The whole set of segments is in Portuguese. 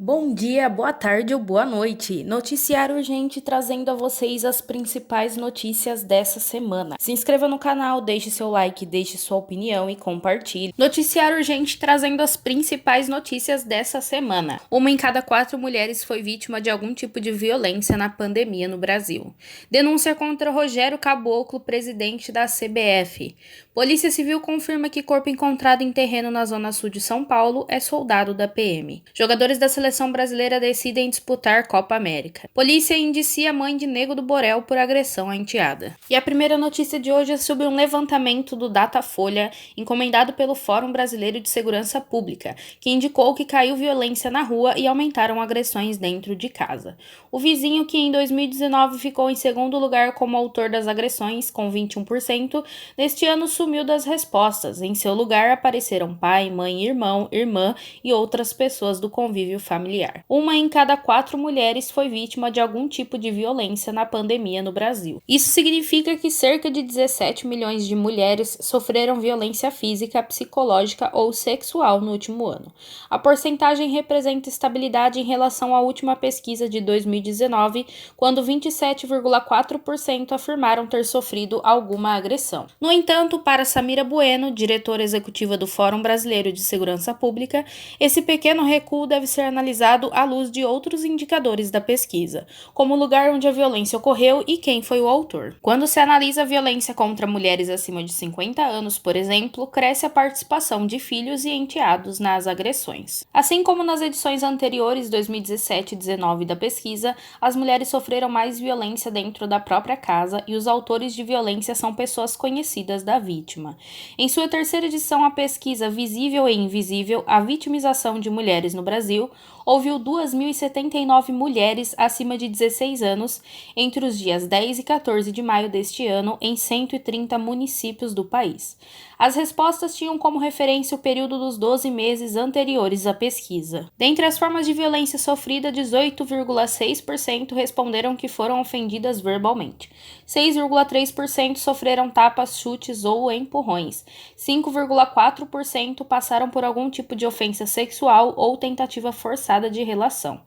Bom dia, boa tarde ou boa noite. Noticiário urgente trazendo a vocês as principais notícias dessa semana. Se inscreva no canal, deixe seu like, deixe sua opinião e compartilhe. Noticiário urgente trazendo as principais notícias dessa semana. Uma em cada 4 mulheres foi vítima de algum tipo de violência na pandemia no Brasil. Denúncia contra Rogério Caboclo, presidente da CBF. Polícia Civil confirma que corpo encontrado em terreno na zona sul de São Paulo é soldado da PM. Jogadores da seleção brasileira decidem disputar Copa América. Polícia indicia a mãe de Nego do Borel por agressão à enteada. E a primeira notícia de hoje é sobre um levantamento do Datafolha encomendado pelo Fórum Brasileiro de Segurança Pública, que indicou que caiu violência na rua e aumentaram agressões dentro de casa. O vizinho, que em 2019 ficou em segundo lugar como autor das agressões, com 21%, neste ano sumiu das respostas. Em seu lugar apareceram pai, mãe, irmão, irmã e outras pessoas do convívio familiar. Uma em cada 4 mulheres foi vítima de algum tipo de violência na pandemia no Brasil. Isso significa que cerca de 17 milhões de mulheres sofreram violência física, psicológica ou sexual no último ano. A porcentagem representa estabilidade em relação à última pesquisa de 2019, quando 27,4% afirmaram ter sofrido alguma agressão. No entanto, para Samira Bueno, diretora executiva do Fórum Brasileiro de Segurança Pública, esse pequeno recuo deve ser analisado à luz de outros indicadores da pesquisa, como o lugar onde a violência ocorreu e quem foi o autor. Quando se analisa a violência contra mulheres acima de 50 anos, por exemplo, cresce a participação de filhos e enteados nas agressões. Assim como nas edições anteriores, 2017 e 2019 da pesquisa, as mulheres sofreram mais violência dentro da própria casa e os autores de violência são pessoas conhecidas da vítima. Em sua terceira edição, a pesquisa Visível e Invisível, a vitimização de mulheres no Brasil, ouviu 2.079 mulheres acima de 16 anos entre os dias 10 e 14 de maio deste ano em 130 municípios do país. As respostas tinham como referência o período dos 12 meses anteriores à pesquisa. Dentre as formas de violência sofrida, 18,6% responderam que foram ofendidas verbalmente. 6,3% sofreram tapas, chutes ou empurrões. 5,4% passaram por algum tipo de ofensa sexual ou tentativa forçada de relação.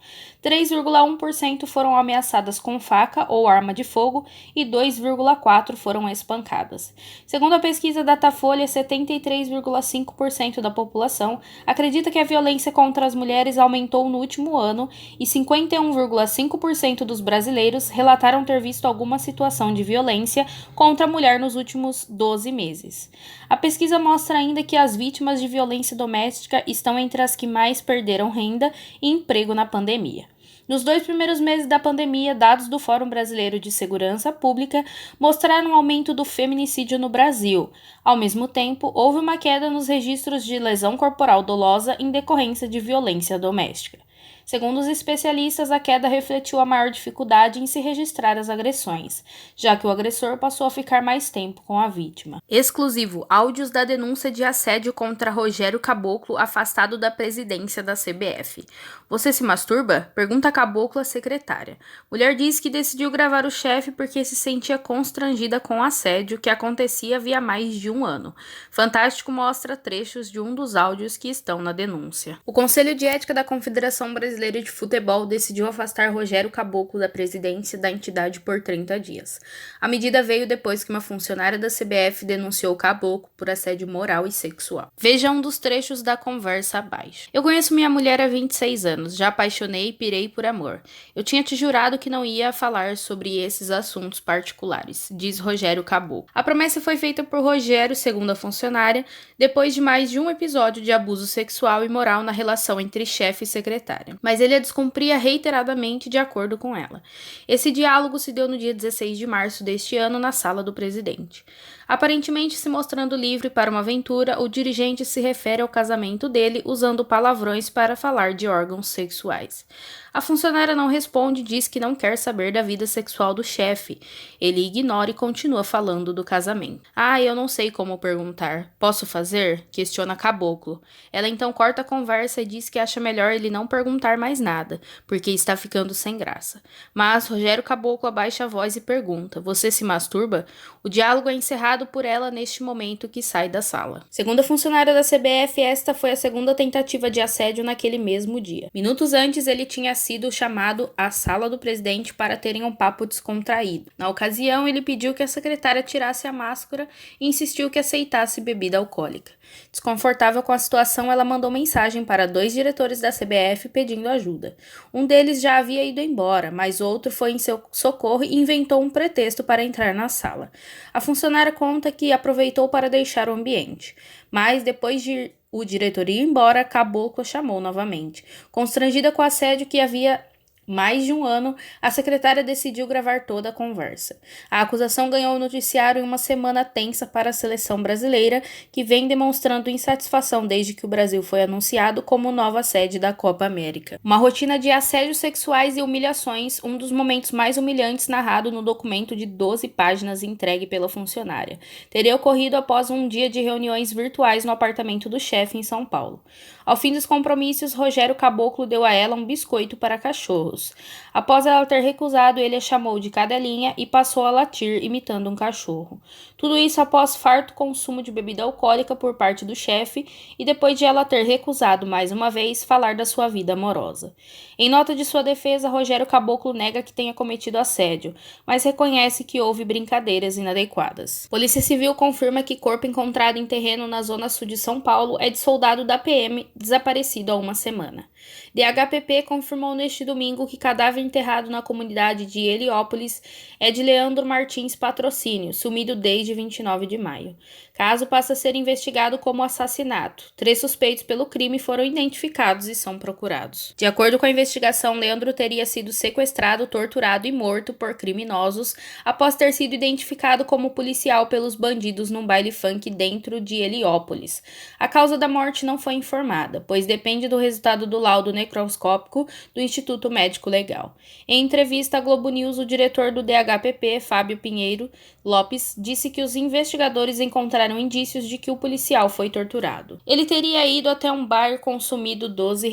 3,1% foram ameaçadas com faca ou arma de fogo e 2,4% foram espancadas. Segundo a pesquisa Datafolha, 73,5% da população acredita que a violência contra as mulheres aumentou no último ano e 51,5% dos brasileiros relataram ter visto alguma situação de violência contra a mulher nos últimos 12 meses. A pesquisa mostra ainda que as vítimas de violência doméstica estão entre as que mais perderam renda e emprego na pandemia. Nos 2 primeiros meses da pandemia, dados do Fórum Brasileiro de Segurança Pública mostraram um aumento do feminicídio no Brasil. Ao mesmo tempo, houve uma queda nos registros de lesão corporal dolosa em decorrência de violência doméstica. Segundo os especialistas, a queda refletiu a maior dificuldade em se registrar as agressões, já que o agressor passou a ficar mais tempo com a vítima. Exclusivo: áudios da denúncia de assédio contra Rogério Caboclo, afastado da presidência da CBF. Você se masturba? Pergunta Caboclo à secretária. Mulher diz que decidiu gravar o chefe porque se sentia constrangida com o assédio que acontecia havia mais de um ano. Fantástico mostra trechos de um dos áudios que estão na denúncia. O Conselho de Ética da Confederação Brasileira de Futebol decidiu afastar Rogério Caboclo da presidência da entidade por 30 dias. A medida veio depois que uma funcionária da CBF denunciou Caboclo por assédio moral e sexual. Veja um dos trechos da conversa abaixo. Eu conheço minha mulher há 26 anos, já apaixonei e pirei por amor. Eu tinha te jurado que não ia falar sobre esses assuntos particulares, diz Rogério Caboclo. A promessa foi feita por Rogério, segundo a funcionária, depois de mais de um episódio de abuso sexual e moral na relação entre chefe e secretária. Mas ele a descumpria reiteradamente de acordo com ela. Esse diálogo se deu no dia 16 de março deste ano na sala do presidente. Aparentemente se mostrando livre para uma aventura, o dirigente se refere ao casamento dele usando palavrões para falar de órgãos sexuais. A funcionária não responde e diz que não quer saber da vida sexual do chefe. Ele ignora e continua falando do casamento. Eu não sei como perguntar. Posso fazer? Questiona Caboclo. Ela então corta a conversa e diz que acha melhor ele não perguntar mais nada, porque está ficando sem graça. Mas Rogério Caboclo abaixa a voz e pergunta: você se masturba? O diálogo é encerrado identificado por ela neste momento que sai da sala. Segundo a funcionária da CBF, esta foi a segunda tentativa de assédio naquele mesmo dia. Minutos antes, ele tinha sido chamado à sala do presidente para terem um papo descontraído. Na ocasião, ele pediu que a secretária tirasse a máscara e insistiu que aceitasse bebida alcoólica. Desconfortável com a situação, ela mandou mensagem para 2 diretores da CBF pedindo ajuda. Um deles já havia ido embora, mas outro foi em seu socorro e inventou um pretexto para entrar na sala. A funcionária conta que aproveitou para deixar o ambiente, mas depois de o diretor ir embora, Caboclo chamou novamente. Constrangida com o assédio que havia mais de um ano, a secretária decidiu gravar toda a conversa. A acusação ganhou o noticiário em uma semana tensa para a seleção brasileira, que vem demonstrando insatisfação desde que o Brasil foi anunciado como nova sede da Copa América. Uma rotina de assédios sexuais e humilhações, um dos momentos mais humilhantes narrado no documento de 12 páginas entregue pela funcionária. Teria ocorrido após um dia de reuniões virtuais no apartamento do chefe em São Paulo. Ao fim dos compromissos, Rogério Caboclo deu a ela um biscoito para cachorros. Após ela ter recusado, ele a chamou de cadelinha e passou a latir, imitando um cachorro. Tudo isso após farto consumo de bebida alcoólica por parte do chefe e depois de ela ter recusado mais uma vez falar da sua vida amorosa. Em nota de sua defesa, Rogério Caboclo nega que tenha cometido assédio, mas reconhece que houve brincadeiras inadequadas. Polícia Civil confirma que corpo encontrado em terreno na zona sul de São Paulo é de soldado da PM desaparecido há uma semana. DHPP confirmou neste domingo que cadáver enterrado na comunidade de Heliópolis é de Leandro Martins Patrocínio, sumido desde 29 de maio. Caso passa a ser investigado como assassinato. 3 suspeitos pelo crime foram identificados e são procurados. De acordo com a investigação, Leandro teria sido sequestrado, torturado e morto por criminosos após ter sido identificado como policial pelos bandidos num baile funk dentro de Heliópolis. A causa da morte não foi informada, pois depende do resultado do laudo necroscópico do Instituto Médico Legal. Em entrevista à Globo News, o diretor do DHPP, Fábio Pinheiro Lopes, disse que os investigadores encontraram indícios de que o policial foi torturado. Ele teria ido até um bar e consumido R$ 12,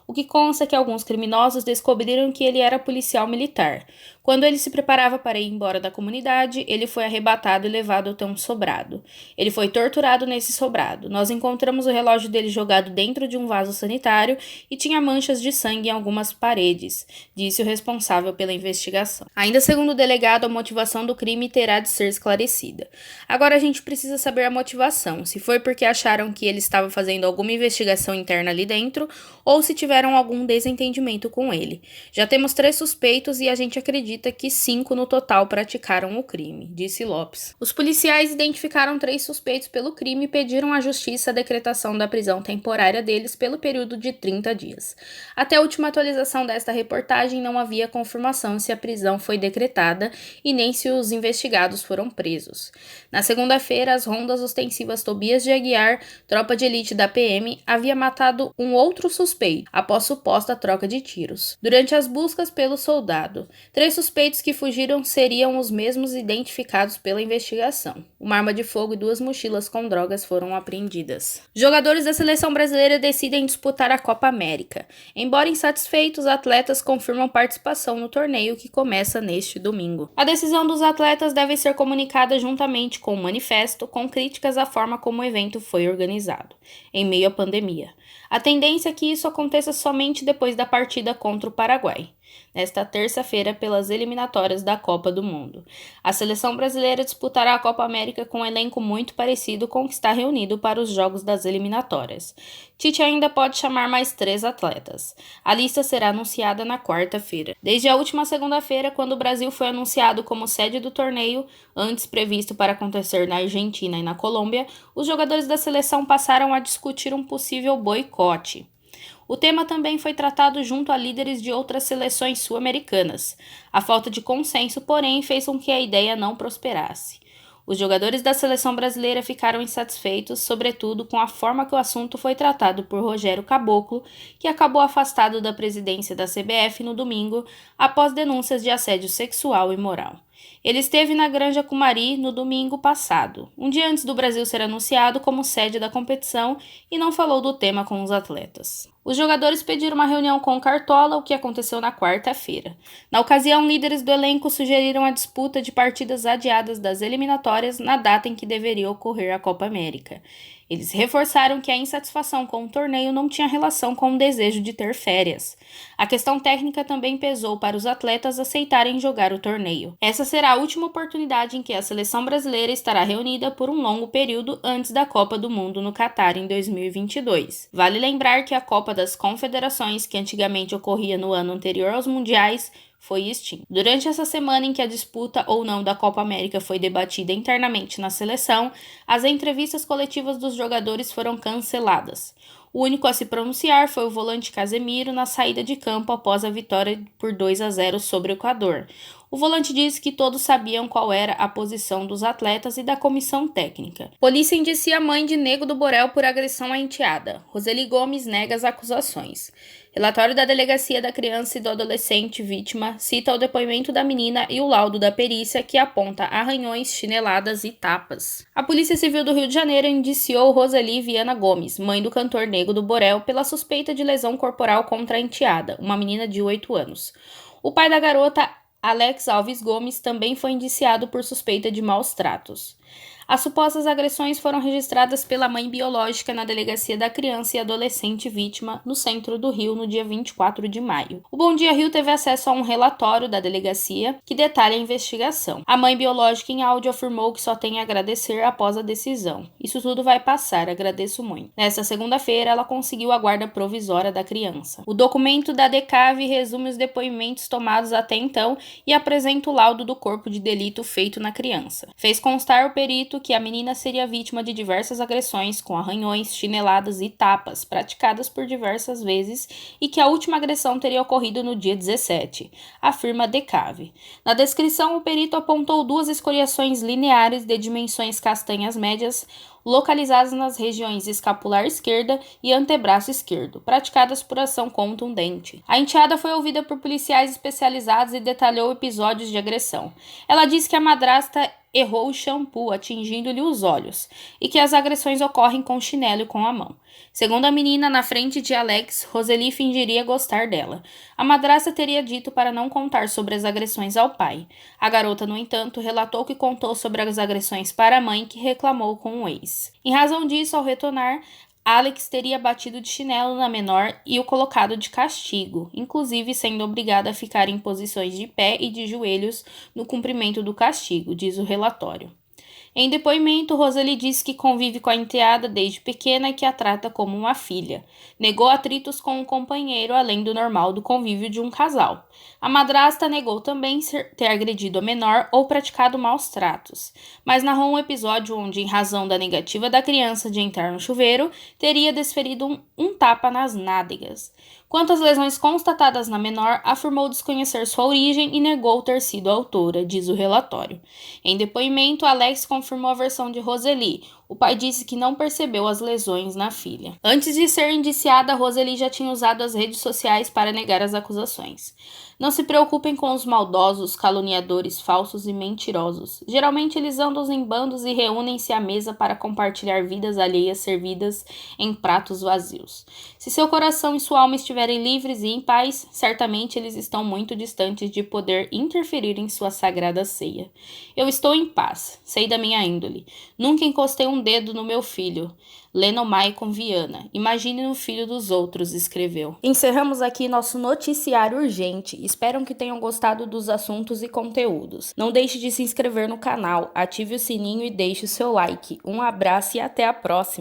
o que consta que alguns criminosos descobriram que ele era policial militar. Quando ele se preparava para ir embora da comunidade, ele foi arrebatado e levado até um sobrado. Ele foi torturado nesse sobrado. Nós encontramos o relógio dele jogado dentro de um vaso sanitário e tinha manchas de sangue em algumas paredes, disse o responsável pela investigação. Ainda segundo o delegado, a motivação do crime terá de ser esclarecida. Agora a gente precisa saber a motivação, se foi porque acharam que ele estava fazendo alguma investigação interna ali dentro ou se tiveram algum desentendimento com ele. Já temos 3 suspeitos e a gente acredita que 5 no total praticaram o crime, disse Lopes. Os policiais identificaram 3 suspeitos pelo crime e pediram à justiça a decretação da prisão temporária deles pelo período de 30 dias. Até a última atualização desta reportagem não havia confirmação se a prisão foi decretada e nem se os investigados foram presos. Na segunda-feira, as rondas ostensivas Tobias de Aguiar, tropa de elite da PM, havia matado um outro suspeito após suposta troca de tiros. Durante as buscas pelo soldado, 3 suspeitos que fugiram seriam os mesmos identificados pela investigação. Uma arma de fogo e 2 mochilas com drogas foram apreendidas. Jogadores da seleção brasileira decidem disputar a Copa América. Embora insatisfeitos, atletas confirmam participação no torneio que começa neste domingo. A decisão dos atletas deve ser comunicada juntamente com um manifesto com críticas à forma como o evento foi organizado, em meio à pandemia. A tendência é que isso aconteça somente depois da partida contra o Paraguai, nesta terça-feira pelas eliminatórias da Copa do Mundo. A seleção brasileira disputará a Copa América com um elenco muito parecido com o que está reunido para os jogos das eliminatórias. Tite ainda pode chamar mais 3 atletas. A lista será anunciada na quarta-feira. Desde a última segunda-feira, quando o Brasil foi anunciado como sede do torneio, antes previsto para acontecer na Argentina e na Colômbia, os jogadores da seleção passaram a discutir um possível boicote. O tema também foi tratado junto a líderes de outras seleções sul-americanas. A falta de consenso, porém, fez com que a ideia não prosperasse. Os jogadores da seleção brasileira ficaram insatisfeitos, sobretudo com a forma que o assunto foi tratado por Rogério Caboclo, que acabou afastado da presidência da CBF no domingo após denúncias de assédio sexual e moral. Ele esteve na Granja Cumari no domingo passado, um dia antes do Brasil ser anunciado como sede da competição, e não falou do tema com os atletas. Os jogadores pediram uma reunião com o Cartola, o que aconteceu na quarta-feira. Na ocasião, líderes do elenco sugeriram a disputa de partidas adiadas das eliminatórias na data em que deveria ocorrer a Copa América. Eles reforçaram que a insatisfação com o torneio não tinha relação com o desejo de ter férias. A questão técnica também pesou para os atletas aceitarem jogar o torneio. Essa será a última oportunidade em que a seleção brasileira estará reunida por um longo período antes da Copa do Mundo no Catar em 2022. Vale lembrar que a Copa das Confederações, que antigamente ocorria no ano anterior aos Mundiais, foi extinta. Durante essa semana em que a disputa ou não da Copa América foi debatida internamente na seleção, as entrevistas coletivas dos jogadores foram canceladas. O único a se pronunciar foi o volante Casemiro na saída de campo após a vitória por 2-0 sobre o Equador. O volante disse que todos sabiam qual era a posição dos atletas e da comissão técnica. Polícia indicia a mãe de Nego do Borel por agressão à enteada. Roseli Gomes nega as acusações. Relatório da Delegacia da Criança e do Adolescente vítima cita o depoimento da menina e o laudo da perícia que aponta arranhões, chineladas e tapas. A Polícia Civil do Rio de Janeiro indiciou Roseli Viana Gomes, mãe do cantor Nego do Borel, pela suspeita de lesão corporal contra a enteada, uma menina de 8 anos. O pai da garota, Alex Alves Gomes, também foi indiciado por suspeita de maus tratos. As supostas agressões foram registradas pela mãe biológica na Delegacia da Criança e Adolescente vítima, no centro do Rio, no dia 24 de maio. O Bom Dia Rio teve acesso a um relatório da delegacia que detalha a investigação. A mãe biológica em áudio afirmou que só tem a agradecer após a decisão. Isso tudo vai passar, agradeço muito. Nesta segunda-feira, ela conseguiu a guarda provisória da criança. O documento da DECAV resume os depoimentos tomados até então e apresenta o laudo do corpo de delito feito na criança. Fez constar o perito que a menina seria vítima de diversas agressões com arranhões, chineladas e tapas, praticadas por diversas vezes, e que a última agressão teria ocorrido no dia 17, afirma DECAV. Na descrição, o perito apontou 2 escoriações lineares de dimensões castanhas médias, localizadas nas regiões escapular esquerda e antebraço esquerdo, praticadas por ação contundente. A enteada foi ouvida por policiais especializados e detalhou episódios de agressão. Ela disse que a madrasta errou o shampoo, atingindo-lhe os olhos, e que as agressões ocorrem com chinelo e com a mão. Segundo a menina, na frente de Alex, Roseli fingiria gostar dela. A madrasta teria dito para não contar sobre as agressões ao pai. A garota, no entanto, relatou que contou sobre as agressões para a mãe, que reclamou com o ex. Em razão disso, ao retornar, Alex teria batido de chinelo na menor e o colocado de castigo, inclusive sendo obrigada a ficar em posições de pé e de joelhos no cumprimento do castigo, diz o relatório. Em depoimento, Roseli disse que convive com a enteada desde pequena e que a trata como uma filha. Negou atritos com um companheiro, além do normal do convívio de um casal. A madrasta negou também ter agredido a menor ou praticado maus tratos, mas narrou um episódio onde, em razão da negativa da criança de entrar no chuveiro, teria desferido um tapa nas nádegas. Quanto às lesões constatadas na menor, afirmou desconhecer sua origem e negou ter sido a autora, diz o relatório. Em depoimento, Alex confirmou a versão de Roseli. O pai disse que não percebeu as lesões na filha. Antes de ser indiciada, Roseli já tinha usado as redes sociais para negar as acusações. Não se preocupem com os maldosos, caluniadores, falsos e mentirosos. Geralmente eles andam em bandos e reúnem-se à mesa para compartilhar vidas alheias servidas em pratos vazios. Se seu coração e sua alma estiverem livres e em paz, certamente eles estão muito distantes de poder interferir em sua sagrada ceia. Eu estou em paz, sei da minha índole. Nunca encostei um dedo no meu filho. Lennon Maicon Viana. Imagine no filho dos outros, escreveu. Encerramos aqui nosso noticiário urgente. Espero que tenham gostado dos assuntos e conteúdos. Não deixe de se inscrever no canal, ative o sininho e deixe o seu like. Um abraço e até a próxima!